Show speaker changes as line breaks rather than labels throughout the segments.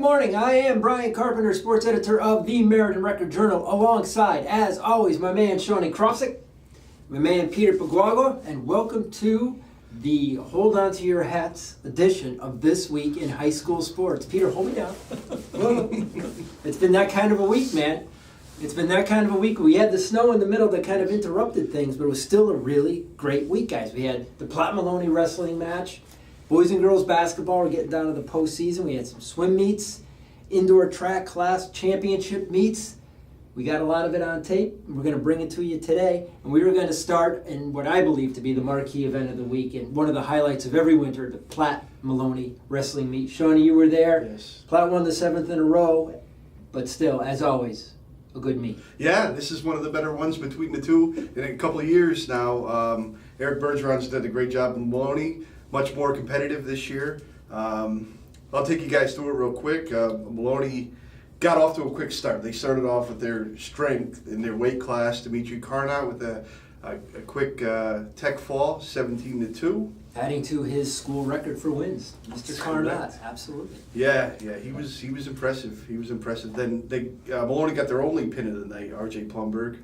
morning. I am Brian Carpenter, sports editor of the Meriden Record Journal, alongside, as always, my man Shawnee Krofsick, my man Peter Paguago, and welcome to the Hold On to Your Hats edition of This Week in High School Sports. Peter, hold me down. It's been that kind of a week, man. It's been that kind of a week. We had the snow in the middle that kind of interrupted things, but it was still a really great week, guys. We had the Platt and Maloney wrestling match. Boys and girls basketball are getting down to the postseason. We had some swim meets, indoor track class championship meets. We got a lot of it on tape, and we're going to bring it to you today. And we were going to start in what I believe to be the marquee event of the week and one of the highlights of every winter, the Platt Maloney wrestling meet. Shawnee, you were there.
Yes.
Platt won the 7th in a row, but still, as always, a good meet.
Yeah, this is one of the better ones between the two in a couple of years now. Eric Bergeron's done a great job in Maloney. Much more competitive this year. I'll take you guys through it real quick. Maloney got off to a quick start. They started off with their strength in their weight class. Dimitri Carnot with a quick tech fall, 17-2.
Adding to his school record for wins, Mr. Carnot, absolutely.
Yeah, he was impressive. He was impressive. Then Maloney got their only pin of the night, R.J. Plumberg,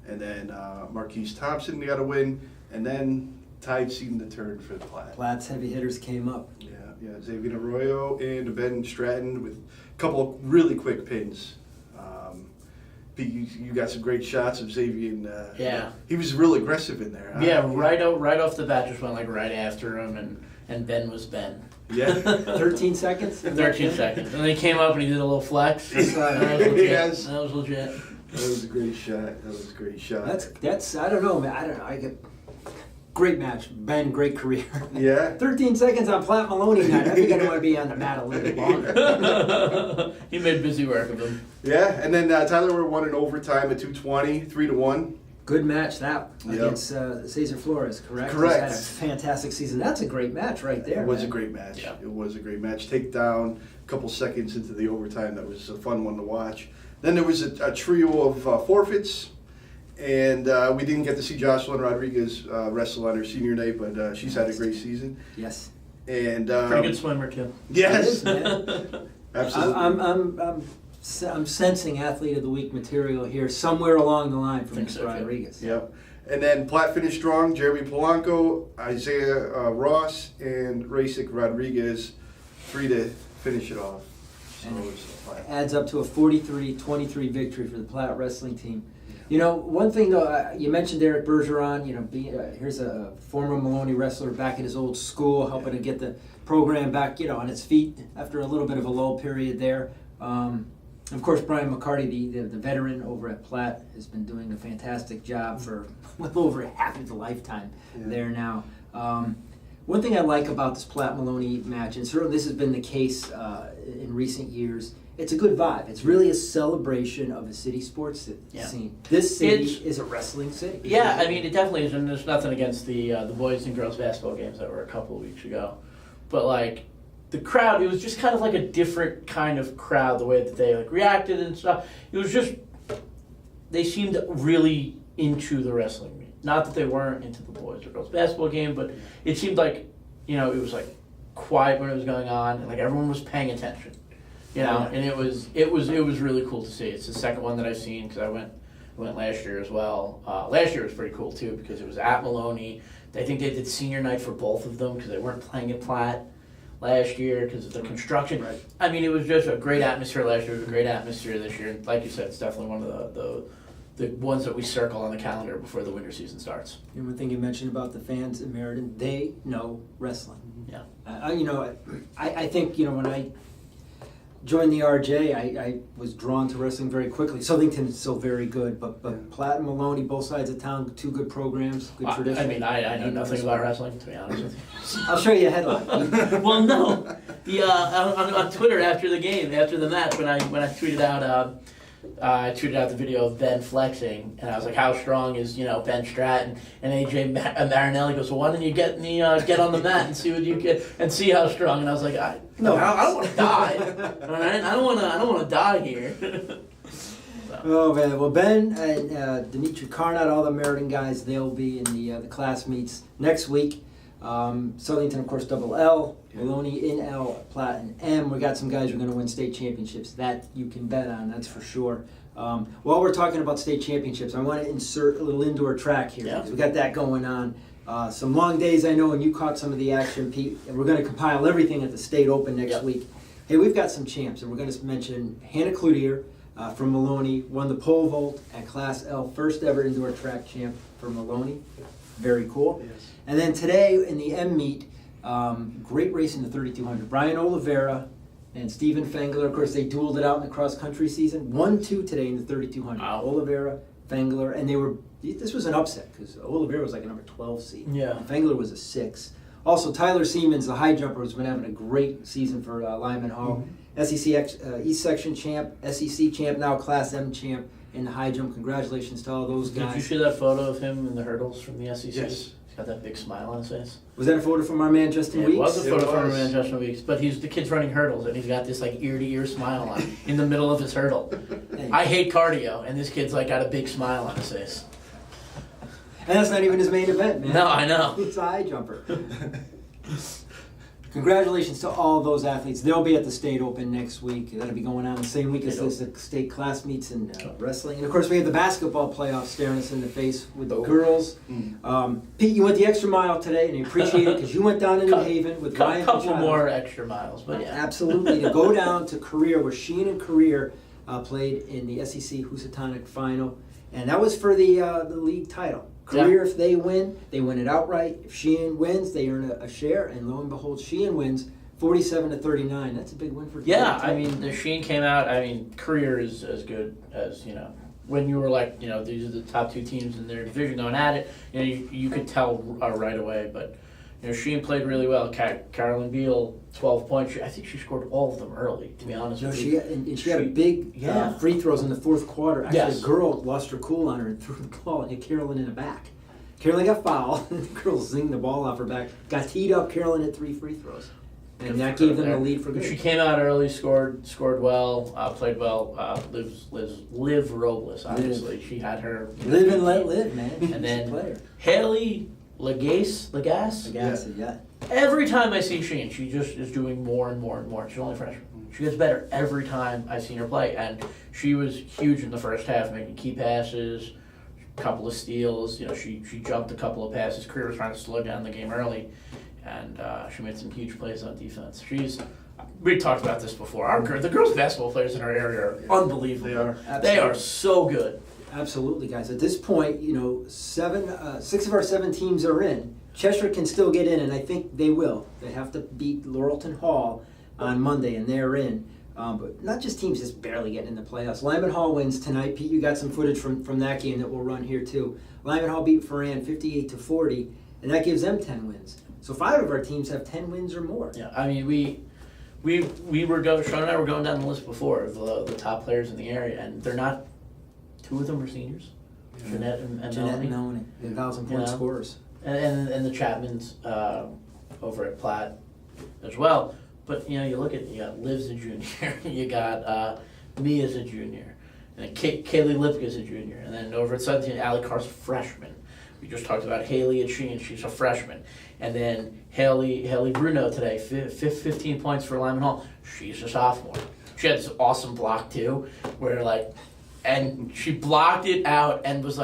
and then Marquise Thompson got a win, and then tide seemed to turn for the Platt.
Platt's heavy hitters came up.
Yeah, Xavier Arroyo and Ben Stratton with a couple of really quick pins. You got some great shots of Xavier, and he was real aggressive in there.
Yeah, right off the bat, just went like right after him, and Ben was Ben.
Yeah.
13 seconds?
13 seconds. And then he came up and he did a little flex. That was legit.
Yes.
That was legit.
That was a great shot.
That's I don't know, man. I get great match. Ben, great career.
Yeah.
13 seconds on Platt Maloney night. I think I want to be on the mat a little bit longer.
He made busy work of him.
Yeah, and then Tyler won in overtime at 220, 3-1.
Good match that against Cesar Flores, correct?
Correct.
He's had a fantastic season. That's a great match right there.
It was a great match.
Yeah.
It was a great match. Takedown, a couple seconds into the overtime. That was a fun one to watch. Then there was a trio of forfeits. And we didn't get to see Jocelyn Rodriguez wrestle on her senior night, but she's had a great season.
Yes.
And pretty good swimmer too.
Yes.
Absolutely. I'm sensing athlete of the week material here somewhere along the line from Mr. Rodriguez.
Yep. And then Platt finished strong. Jeremy Polanco, Isaiah Ross, and Racek Rodriguez, 3 to finish it off. So
it adds up to a 43-23 victory for the Platt wrestling team. You know, one thing though, you mentioned Eric Bergeron. You know, here's a former Maloney wrestler back at his old school, helping to get the program back, on its feet after a little bit of a lull period there. Of course, Brian McCarty, the veteran over at Platt, has been doing a fantastic job for well over half of the lifetime there now. One thing I like about this Platt Maloney match, and certainly this has been the case in recent years, it's a good vibe. It's really a celebration of a city sports scene. This city is a wrestling city.
Yeah, I mean, it definitely is, and there's nothing against the boys and girls basketball games that were a couple of weeks ago. But, like, the crowd, it was just kind of like a different kind of crowd, the way that they, reacted and stuff. It was just, they seemed really into the wrestling meet. Not that they weren't into the boys or girls basketball game, but it seemed like, it was, quiet when it was going on, and, everyone was paying attention. And it was really cool to see. It's the second one that I've seen because I went last year as well. Last year was pretty cool too because it was at Maloney. I think they did senior night for both of them because they weren't playing at Platt last year because of the construction. Right. I mean, it was just a great atmosphere last year. It was a great atmosphere this year. And like you said, it's definitely one of the ones that we circle on the calendar before the winter season starts.
And one thing you mentioned about the fans in Meriden, they know wrestling.
Yeah.
I think when I joined the RJ, I was drawn to wrestling very quickly. Southington is still very good, but Platt and Maloney, both sides of town, two good programs, good tradition.
I mean, I know nothing about wrestling, to be honest with you.
I'll show you a headline.
Well, no. On Twitter after the match, when I tweeted out the video of Ben flexing, and I was like, "How strong is Ben Stratton?" And AJ Marinelli goes, "Well, why don't you get on the mat and see what you get and see how strong?" And I was like, I don't want to die. All right, I don't want to die here. So.
Oh man, well Ben and Dimitri Carnot, all the Meriden guys, they'll be in the class meets next week. Southington, of course, double L. Maloney in L, Platt and M. We got some guys who are going to win state championships. That you can bet on, that's for sure. While we're talking about state championships, I want to insert a little indoor track here because we got that going on. Some long days, I know, and you caught some of the action, Pete. And we're going to compile everything at the State Open next week. Hey, we've got some champs, and we're going to mention Hannah Cloutier from Maloney, won the pole vault at Class L, first ever indoor track champ for Maloney. Very cool.
Yes.
And then today in the M meet, great race in the 3200. Brian Oliveira and Stephen Fengler, of course, they dueled it out in the cross-country season. 1-2 today in the 3200.
Wow.
Oliveira, Fengler, and this was an upset because Oliveira was like a number 12 seed.
Yeah.
And Fengler was a 6. Also, Tyler Siemens, the high jumper, has been having a great season for Lyman Hall. SEC East Section champ, SEC champ, now Class M champ in the high jump. Congratulations to all those guys.
Did you see that photo of him in the hurdles from the SEC?
Yes.
He's got that big smile on his face.
Was that a photo from our man Justin Weeks?
It was a photo from our
was.
man Justin Weeks, but the kid's running hurdles and he's got this like ear-to-ear smile on in the middle of his hurdle.
Hey.
I hate cardio, and this kid's like got a big smile on his face.
And that's not even his main event, man.
No, I know.
It's a high jumper. Congratulations to all those athletes. They'll be at the State Open next week. That'll be going on the same week as the state class meets in wrestling. And of course, we have the basketball playoffs staring us in the face with the girls. Pete, you went the extra mile today, and I appreciate it because you went down to New Haven with Ryan.
A couple
Machado.
more extra miles, but yeah.
Absolutely. To go down to Career, where Sheehan and Career played in the SEC Housatonic final. And that was for the league title. Career, if they win it outright. If Sheehan wins, they earn a share. And lo and behold, Sheehan wins 47-39. That's a big win for
Yeah,
Career.
I mean, the Sheen came out. I mean, Career is as good as, when you were like, these are the top two teams in their division going at it. You could tell right away. But, Sheen played really well. Carolyn Beal, 12 points. I think she scored all of them early, to be honest with you.
She had a big free throws in the fourth quarter. Actually, a girl lost her cool on her and threw the ball and hit Carolyn in the back. Carolyn got fouled. The girl zinged the ball off her back. Got teed up. Carolyn hit 3 free throws. And that gave them the lead for good.
She came out early, scored well, played well. Liv Robles, obviously. She had her.
Live and let live, man.
And then
player.
Haley Lagasse.
Yeah.
Every time I see Sheen, she just is doing more and more and more. She's only a freshman. She gets better every time I've seen her play. And she was huge in the first half, making key passes, a couple of steals. She jumped a couple of passes. Career was trying to slow down the game early. And she made some huge plays on defense. We talked about this before. The girls' basketball players in our area are unbelievable. They are so good.
Absolutely, guys. At this point, 6 of our 7 teams are in. Cheshire can still get in, and I think they will. They have to beat Laurelton Hall on Monday, and they're in. But not just teams just barely getting in the playoffs. Lyman Hall wins tonight. Pete, you got some footage from that game that we'll run here too. Lyman Hall beat Foran 58-40, and that gives them 10 wins. So 5 of our teams have 10 wins or more.
Yeah, I mean, we were Sean and I were going down the list before of the top players in the area, and they're not. 2 of them are seniors, Jeanette and Melanie.
The 1,000-point scorers.
And the Chapmans over at Platt as well. But you got Liv's a junior, you got me as a junior, and then Kaylee Lipka's a junior, and then over at 17, Allie Carr's a freshman. We just talked about Haley at Sheen, she's a freshman. And then Haley Bruno today, 15 points for Lyman Hall. She's a sophomore. She had this awesome block too, and she blocked it out and was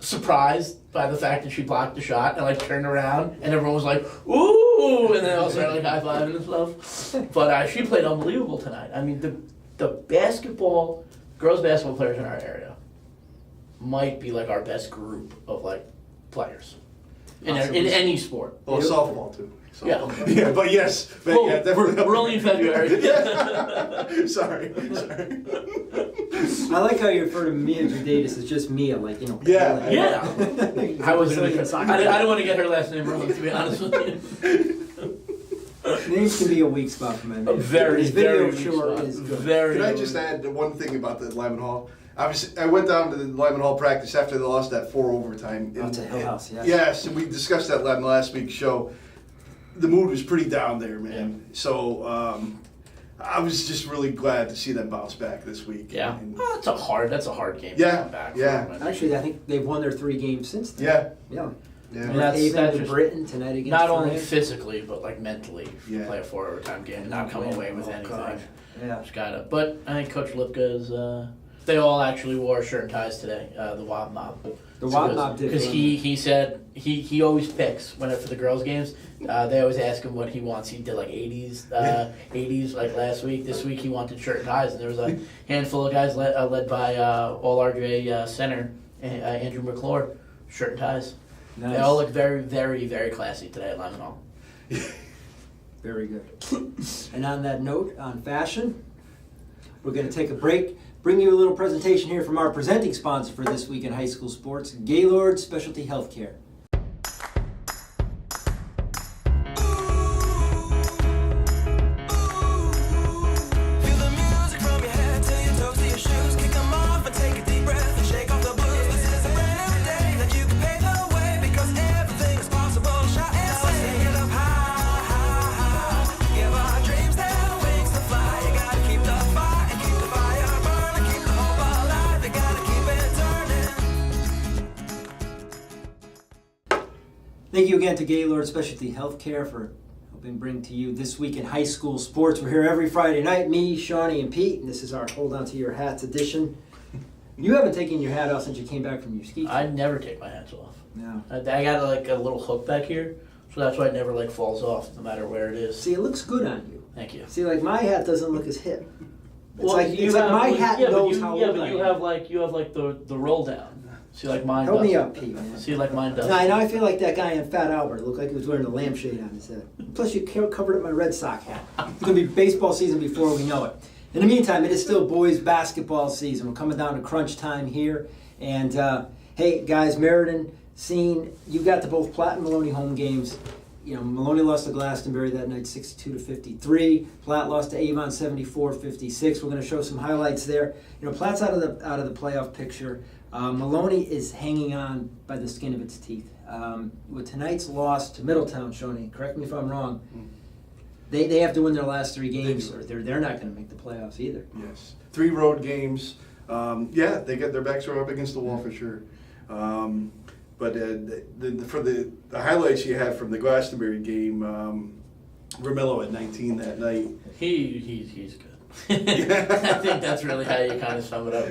surprised by the fact that she blocked the shot and turned around and everyone was like, ooh, and then all started high-fiving and stuff. But she played unbelievable tonight. I mean, the girls basketball players in our area might be our best group of players in any sport.
Well, softball too.
Yeah.
Yeah, but yes. But yeah, definitely.
We're only in February.
Sorry.
I like how you refer to Mia Judatis as just Mia,
Yeah.
Yeah. I don't want to get her last name wrong, to be honest with you.
Names can be a weak spot for my man.
His video
sure is good.
Can I just add one thing about the Lyman Hall? I went down to the Lyman Hall practice after they lost that 4 overtime.
It's a Hill House, yes.
Yes, and we discussed that in last week's show. The mood was pretty down there, man.
Yeah.
So I was just really glad to see them bounce back this week.
Yeah, that's a hard game.
Yeah,
to come back
yeah.
from.
Actually, I think they've won their 3 games since then.
Yeah. Yeah.
mean,
Haven
that's
to
just
Britain tonight against
not only
France.
physically, but like mentally.
Yeah.
Play a 4 overtime game and not come away with anything.
God. Yeah.
Just gotta. But I think Coach Lipka is. They all actually wore shirt and ties today. The Wob Mob.
The Wob Mob did.
Because he said he always picks for the girls' games. They always ask him what he wants. He did like 80s like last week. This week he wanted shirt and ties, and there was a handful of guys led by All RJ center Andrew McClure, shirt and ties.
Nice.
They all look very, very, very classy today at Lyman Hall.
Very good. And on that note, on fashion, we're going to take a break. Bring you a little presentation here from our presenting sponsor for this week in high school sports, Gaylord Specialty Healthcare. Thank you again to Gaylord Specialty Healthcare for helping bring to you This Week in High School Sports. We're here every Friday night, me, Shawnee, and Pete, and this is our Hold On to Your Hats edition. You haven't taken your hat off since you came back from your ski trip.
I never take my hats off.
No.
I got like a little hook back here, so that's why it never like falls off, no matter where it is.
See, it looks good on you.
Thank you.
See, like my hat doesn't look as hip. It's
Well,
like,
you
it's like
have-
my hat knows
but
how
yeah,
old
but
I
you
am.
have like the roll down. See, like mine
Help
does.
me up, Pete, man.
See, like mine does.
Now I feel like that guy in Fat Albert. It looked like he was wearing a lampshade on his head. Plus, you covered up my Red Sox hat. It's going to be baseball season before we know it. In the meantime, it is still boys basketball season. We're coming down to crunch time here. And, hey, guys, Meriden, you got to both Platt and Maloney home games. You know, Maloney lost to Glastonbury that night 62-53. Platt lost to Avon 74-56. We're going to show some highlights there. You know, Platt's out of the playoff picture. Maloney is hanging on by the skin of its teeth. With tonight's loss to Middletown, Shawnee, correct me if I'm wrong, they have to win their last 3 games or they're not going to make the playoffs either.
Yes. 3 road games. Yeah, they get their backs are up against the wall for sure. But for the highlights you had from the Glastonbury game, Romello at 19 that night.
He's good. I think that's really how you kind of sum it up.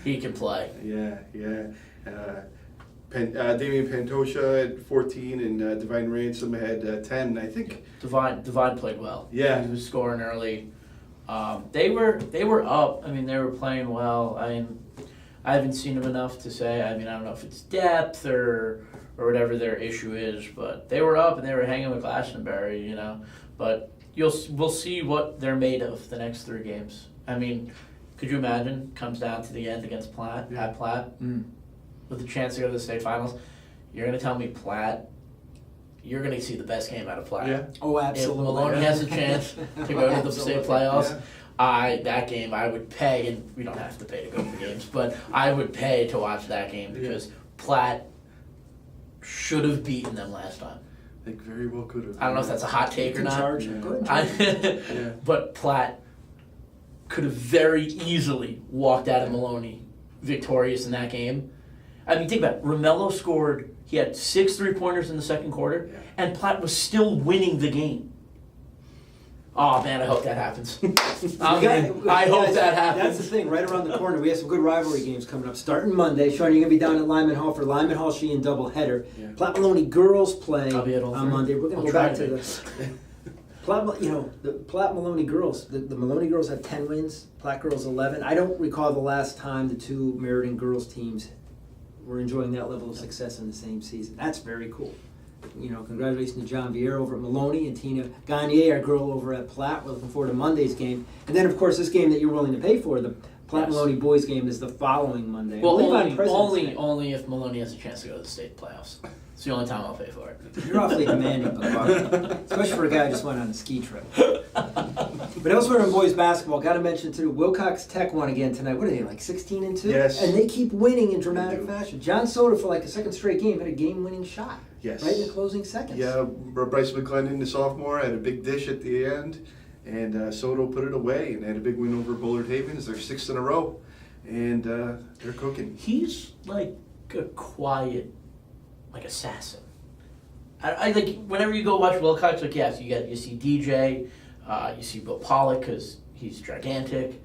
He can play.
Yeah. Damian Pantosha at 14 and Divine Ransom had 10, I think.
Divine played well.
Yeah.
He was scoring early. They were up. I mean, they were playing well. I haven't seen them enough to say. I mean, I don't know if it's depth or whatever their issue is, but they were up and they were hanging with Glastonbury, you know. But we'll see what they're made of the next 3 games. I mean, could you imagine? Comes down to the end against Platt at Platt with a chance to go to the state finals. You're going to tell me Platt? You're going to see the best game out of Platt.
Yeah.
Oh, absolutely.
If Maloney has a chance to go to the state playoffs,
Yeah.
that game I would pay, and we don't have to pay to go to the games, but I would pay to watch that game because Platt should have beaten them last time.
They very well could have.
I don't know if that's a hot take or not.
Charge.
Yeah.
Go ahead.
Yeah.
But Platt could have very easily walked out of Maloney victorious in that game. I mean, think about it. Romello scored, he had 6 3-pointers in the second quarter, and Platt was still winning the game. Oh, man, I hope that happens. I hope that happens.
That's the thing, right around the corner. We have some good rivalry games coming up. Starting Monday, Sean, you're going to be down at Lyman Hall for Lyman Hall Sheehan doubleheader.
Yeah.
Platt Maloney girls play
I'll be at all
on
3.
Monday. We're going to
I'll
go
try
back to
to.
the Platt Maloney girls. The Maloney girls have 10 wins. Platt girls 11. I don't recall the last time the 2 Meriden girls teams were enjoying that level of success in the same season. That's very cool. You know, congratulations to John Vieira over at Maloney and Tina Gagne, our girl over at Platt. We're looking forward to Monday's game. And then, of course, this game that you're willing to pay for, the Platt Maloney boys game, is the following Monday.
Well,
I believe on President's Day.
only if Maloney has a chance to go to the state playoffs. It's the only time I'll pay for it.
You're awfully demanding, especially for a guy who just went on a ski trip. But elsewhere in boys basketball, got to mention too, Wilcox Tech won again tonight. What are they, like 16-2?
Yes.
And they keep winning in dramatic fashion. John Soda, for like a second straight game, had a game-winning shot.
Yes.
Right in the closing seconds.
Yeah, Bryce McClendon, the sophomore, had a big dish at the end, and Soto put it away, and they had a big win over Bullard Havens. They're 6th in a row, and they're cooking.
He's like a quiet like assassin. I like whenever you go watch Wilcox, like yes, you see DJ, you see Bill Pollock because he's gigantic,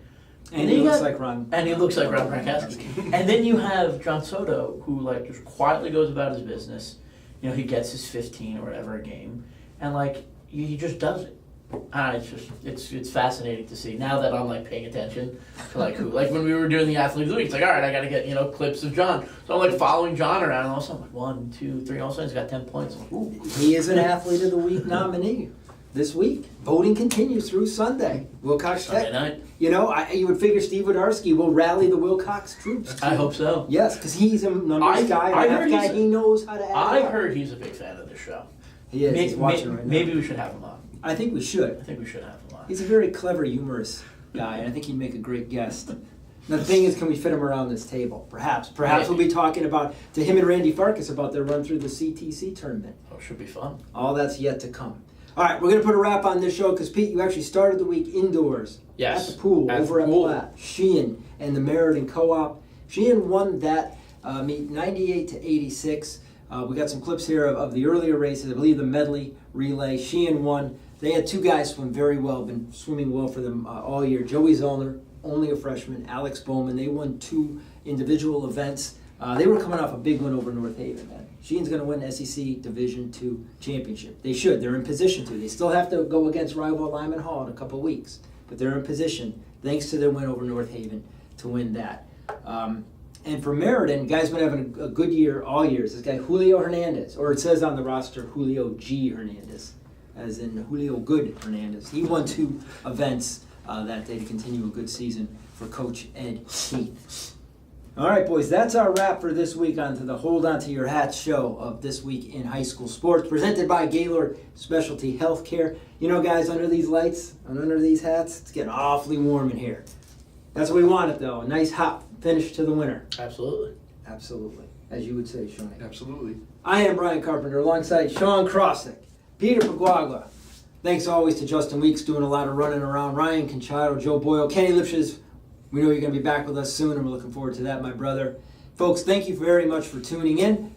And he looks like Ron.
and he looks like Ron Gronkowski. And then you have John Soto, who like just quietly goes about his business. You know, he gets his 15 or whatever a game, and like he just does it. It's fascinating to see now that I'm like paying attention to like who, like when we were doing the athlete of the week, it's like, all right, I got to get clips of John. So I'm like following John around, and all of a sudden I'm like 1, 2, 3, all of a sudden he's got 10 points. I'm like, ooh.
He is an athlete of the week nominee this week. Voting continues through Sunday. Wilcox
Sunday
Tech.
night.
You know, you would figure Steve Wodarski will rally the Wilcox troops.
I hope so.
Yes, because he's a numbers guy,
I
a
heard
math guy.
he's a-
He knows how to add
I
it up.
heard he's a big fan of this show.
He is. He's watching right now.
Maybe we should have him on.
I think we should.
I think we should have him on.
He's a very clever, humorous guy, and I think he'd make a great guest. Now, the thing is, can we fit him around this table? Perhaps. Perhaps we'll be talking to him and Randy Farkas about their run through the CTC tournament.
Oh, should be fun.
All that's yet to come. All right, we're going to put a wrap on this show because, Pete, you actually started the week indoors.
Yes.
At the pool,
At
over
the
at
pool.
Platt. Sheehan and the Meriden Co-op. Sheehan won that meet 98-86. We got some clips here of the earlier races. I believe the medley relay. Sheehan won. They had two guys swim very well, been swimming well for them all year. Joey Zollner, only a freshman. Alex Bowman, they won 2 individual events. They were coming off a big win over North Haven, man. Sheehan's going to win SEC Division II championship. They should. They're in position to. They still have to go against rival Lyman Hall in a couple weeks, but they're in position, thanks to their win over North Haven, to win that. And for Meriden, guy's been having a good year all years. This guy, Julio Hernandez, or it says on the roster, Julio G. Hernandez, as in Julio Good Hernandez. He won 2 events that day to continue a good season for Coach Ed Heath. All right, boys, that's our wrap for this week on to the Hold On to Your Hats show of This Week in High School Sports, presented by Gaylord Specialty Healthcare. You know, guys, under these lights and under these hats, it's getting awfully warm in here. That's what we wanted, though. A nice hot finish to the winter.
Absolutely.
Absolutely. As you would say, Sean.
Absolutely.
I am Brian Carpenter alongside Sean Crossick, Peter Paguagua. Thanks always to Justin Weeks doing a lot of running around. Ryan Conchado, Joe Boyle, Kenny Lipschitz. We know you're going to be back with us soon, and we're looking forward to that, my brother. Folks, thank you very much for tuning in.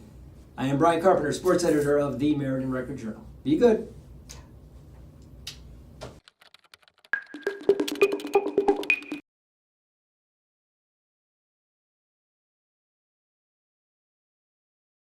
I am Brian Carpenter, sports editor of the Meriden Record Journal. Be good.